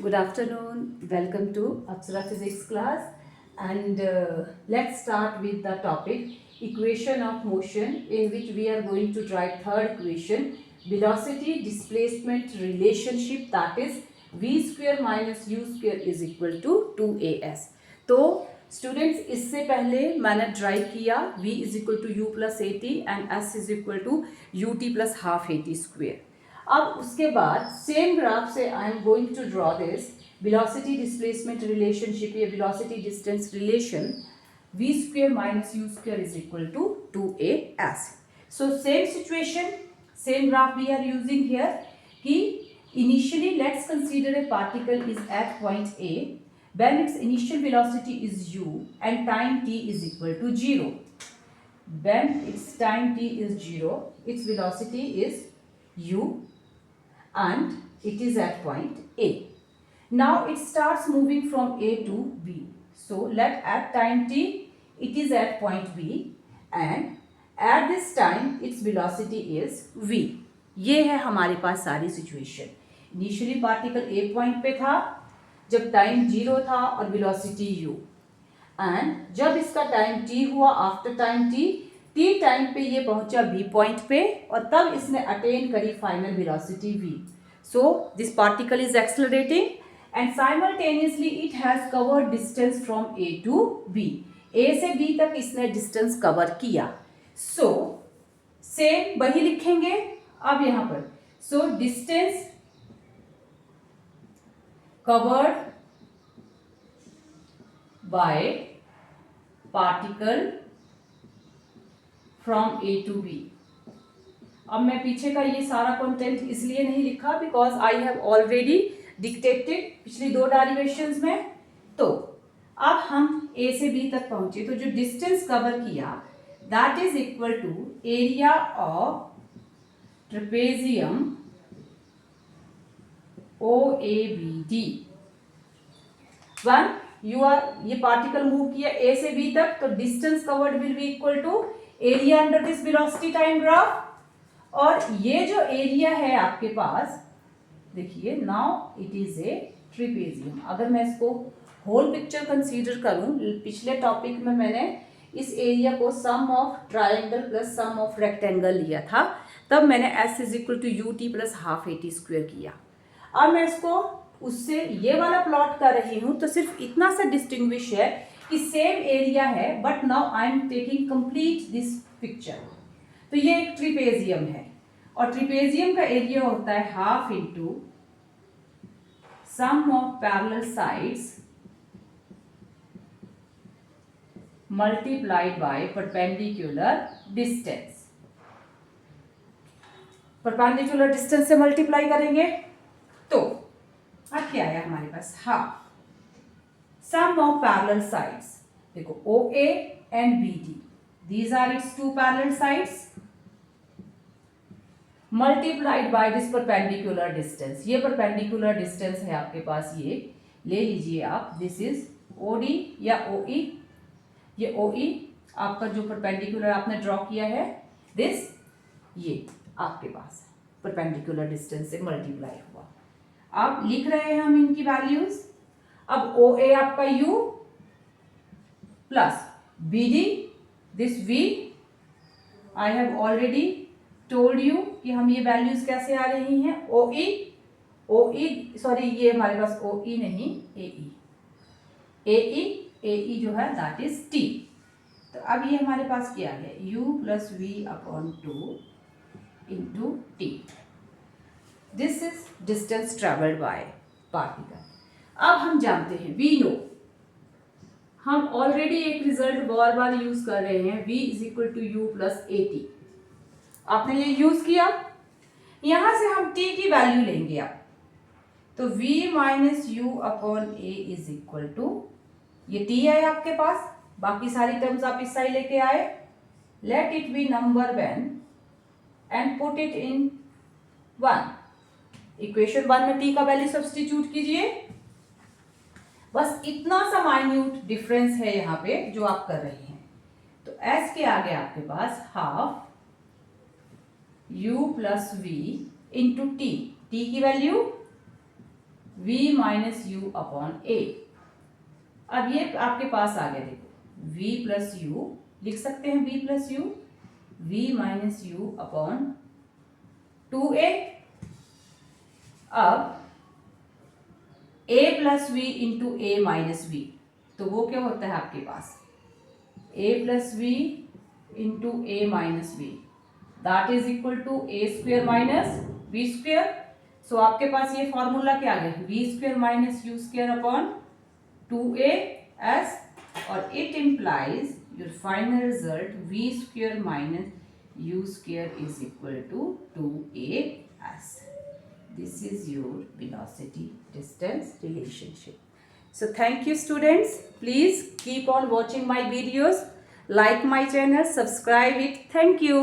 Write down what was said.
Good afternoon. Welcome to Apsara Physics class. And let's start with the topic equation of motion, in which we are going to write third equation, velocity displacement relationship, that is v square minus u square is equal to 2as. तो students, इससे पहले मैंने derive किया v is equal to U plus A T and s is equal to U T plus half A T square. अब उसके बाद same graph से I am going to draw this velocity displacement relationship या velocity distance relation v square minus u square is equal to 2as. So same situation, same graph we are using here कि initially let's consider a particle is at point A when its initial velocity is u and time t is equal to 0. When its time t is 0, its velocity is u and it is at point A. Now it starts moving from A to B. So let at time t it is at point B and at this time its velocity is v. ये है हमारे पास सारी situation. Initially particle A point पे था जब time 0 था और velocity u, and जब इसका टाइम t हुआ आफ्टर टाइम t टाइम पे ये पहुंचा B पॉइंट पे और तब इसने अटेन करी final velocity v. So this particle is accelerating and simultaneously it has covered distance from A to B. A से B तक इसने distance cover किया. So same वही लिखेंगे अब यहाँ पर. So distance covered by particle from A to B. अब मैं पीछे का ये सारा कंटेंट इसलिए नहीं लिखा because I have already dictated पिछली दो डेरिवेशंस में. तो अब हम ए से बी तक पहुंचे तो जो डिस्टेंस कवर किया that is equal to area of trapezium O A B D. When you are ये पार्टिकल मूव किया ए से बी तक तो distance covered will be equal to area under this velocity time graph. और ये जो area है आपके पास देखिए now it is a trapezium. अगर मैं इसको होल पिक्चर कंसीडर करूं, पिछले टॉपिक में मैंने इस एरिया को sum of triangle plus sum of rectangle लिया था, तब मैंने s is equal to U T plus half A T square किया. अब मैं इसको उससे ये वाला प्लॉट कर रही हूं तो सिर्फ इतना सा डिस्टिंग्विश है कि सेम एरिया है but now I am taking complete this picture. तो ये एक ट्रिपेजियम है और ट्रिपेजियम का एरिया होता है half into sum of parallel sides multiplied by perpendicular distance. Perpendicular distance से मल्टीप्लाई करेंगे तो अब क्या आया हमारे पास half sum of parallel sides. देखो O A and B D, these are its two parallel sides multiplied by this perpendicular distance. ये perpendicular distance है आपके पास, ये ले लीजिए आप. दिस इज OD या OE. ये OE आपका जो perpendicular आपने ड्रॉ किया है दिस, ये आपके पास perpendicular distance से मल्टीप्लाई हुआ. अब लिख रहे हैं हम इनकी वैल्यूज. अब OA आपका U plus BD this v I have already told you कि हम ये वैल्यूज कैसे आ रही हैं. OE सॉरी ये हमारे पास OE नहीं AE जो है दैट इज T. तो अब ये हमारे पास क्या आ गया U plus V upon 2 into T. This is distance travelled by particle. अब हम जानते हैं वी नो, हम ऑलरेडी एक रिजल्ट बार बार यूज कर रहे हैं v is equal to U plus A T. आपने ये यूज किया, यहां से हम t की वैल्यू लेंगे अब. तो v minus you upon A is equal to ये t है आपके पास, बाकी सारी टर्म्स आप इस साइड लेके आए. Let it be number one and put it in one. Equation 1 में t का वैल्यू सब्स्टिट्यूट कीजिए. बस इतना सा माइन्यूट डिफरेंस है यहाँ पे जो आप कर रहे हैं. तो s के आगे आपके पास half u plus v into t. T की value v minus you upon a. अब ये आपके पास आ गया, देखो v प्लस यू लिख सकते हैं, v plus u, v minus you upon 2a। अब a plus v into a minus v, तो वो क्या होता है आपके पास, a plus v into a minus v, that is equal to a square minus v square. So आपके पास ये फॉर्मूला क्या आ गया, v square minus u square upon 2a s, और it implies your final result v square minus u square is equal to 2as. This is your velocity distance relationship. So thank you students. Please keep on watching my videos. Like my channel, subscribe it. Thank you.